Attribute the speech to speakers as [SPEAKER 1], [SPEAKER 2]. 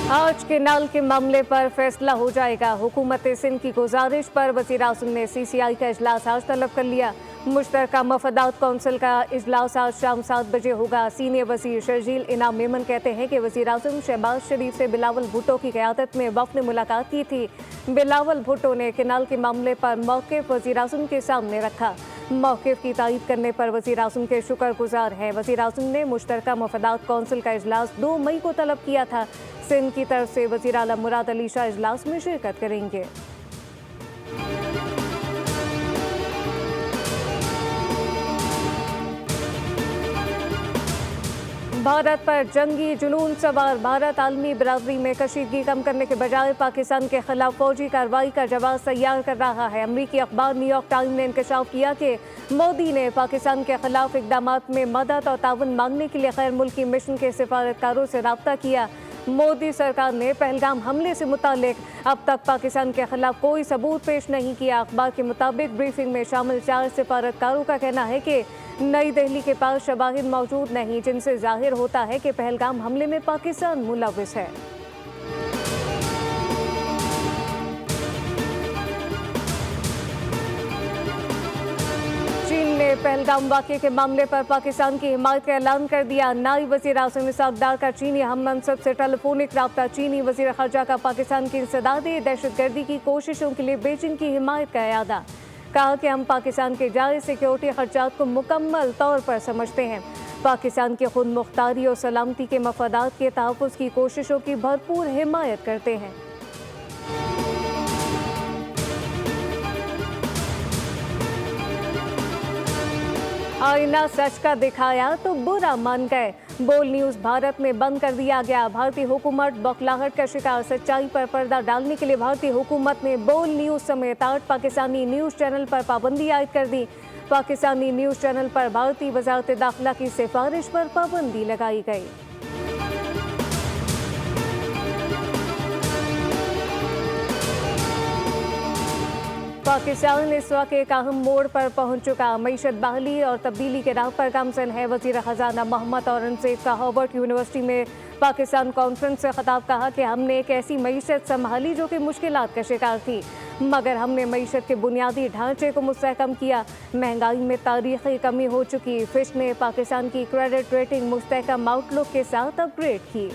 [SPEAKER 1] आज केनाल के मामले पर फैसला हो जाएगा। हुकूमत सिंध की गुजारिश पर वज़ीर आज़म ने CCI का इजलास आज तलब कर लिया। मुश्तरका मफादात कौंसिल का इजलास आज शाम 7 बजे होगा। सीनियर वज़ीर शर्जील इनाम मेमन कहते हैं कि वज़ीर आज़म शहबाज शरीफ से बिलावल भुट्टो की क़यादत में वफ़द ने मुलाकात की थी। बिलावल भुट्टो ने केनाल के मामले पर मौक़िफ़ वज़ीर आज़म के सामने रखा। मौक़िफ़ की तायीद करने पर वज़ीर आज़म के शुक्रगुजार हैं। वज़ीर आज़म ने मुश्तरका मफादात कौंसिल का इजलास 2 मई को तलब किया था। सिंध की तरफ से वज़ीर आला मुराद अली शाह इजलास में शिरकत करेंगे। भारत पर जंगी जुनून सवार। भारत आलमी बरादरी में कशीदगी कम करने के बजाय पाकिस्तान के खिलाफ फौजी कार्रवाई का जवाब तैयार कर रहा है। अमरीकी अखबार न्यूयॉर्क टाइम्स ने इंकशाफ किया कि मोदी ने पाकिस्तान के खिलाफ इक़दामात में मदद और ताउन मांगने के लिए गैर मुल्की मिशन के सिफारतकारों से रब्ता किया। मोदी सरकार ने पहलगाम हमले से मुतालिक अब तक पाकिस्तान के खिलाफ कोई सबूत पेश नहीं किया। अखबार के मुताबिक ब्रीफिंग में शामिल 4 सिफारतकारों का कहना है कि नई दिल्ली के पास शवाहिद मौजूद नहीं जिनसे जाहिर होता है कि पहलगाम हमले में पाकिस्तान मुलव्विस है। चीन ने पहलगाम वाक़े के मामले पर पाकिस्तान की हिमायत का ऐलान कर दिया। नायब वज़ीर आज़म इसहाक़ डार का चीनी हम मनसब से टेलीफोनिक रब्ता। चीनी वज़ीर ख़ारजा का पाकिस्तान की इंसदादी दहशतगर्दी की कोशिशों के लिए बीजिंग की हिमायत का इरादा। कहा कि हम पाकिस्तान के जायज़ सिक्योरिटी खर्चात को मुकम्मल तौर पर समझते हैं। पाकिस्तान की खुद मुख्तारी और सलामती के मफादात के तहफ़्फ़ुज़ की कोशिशों की भरपूर हिमायत करते हैं। आईना सच का दिखाया तो बुरा मान गए। बोल न्यूज़ भारत में बंद कर दिया गया। भारतीय हुकूमत बौखलाहट का शिकार। सच्चाई पर पर्दा डालने के लिए भारतीय हुकूमत ने बोल न्यूज़ समेत 8 पाकिस्तानी न्यूज़ चैनल पर पाबंदी आयद कर दी। पाकिस्तानी न्यूज़ चैनल पर भारतीय वज़ारत दाखिला की सिफारिश पर पाबंदी लगाई गई। पाकिस्तान इस वक्त एक अहम मोड़ पर पहुंच चुका। मईशत बहाली और तब्दीली के राह पर गामजन है। वज़ीर ख़जाना मोहम्मद औरंगज़ेब का हार्वर्ड यूनिवर्सिटी में पाकिस्तान कॉन्फ्रेंस से खिताब। कहा कि हमने एक ऐसी मईशत संभाली जो कि मुश्किलात का शिकार थी, मगर हमने मईशत के बुनियादी ढांचे को मुस्तहकम किया। महंगाई में तारीखी कमी हो चुकी। फिच ने पाकिस्तान की क्रेडिट रेटिंग मुस्तहकम आउटलुक के साथ अपग्रेड की।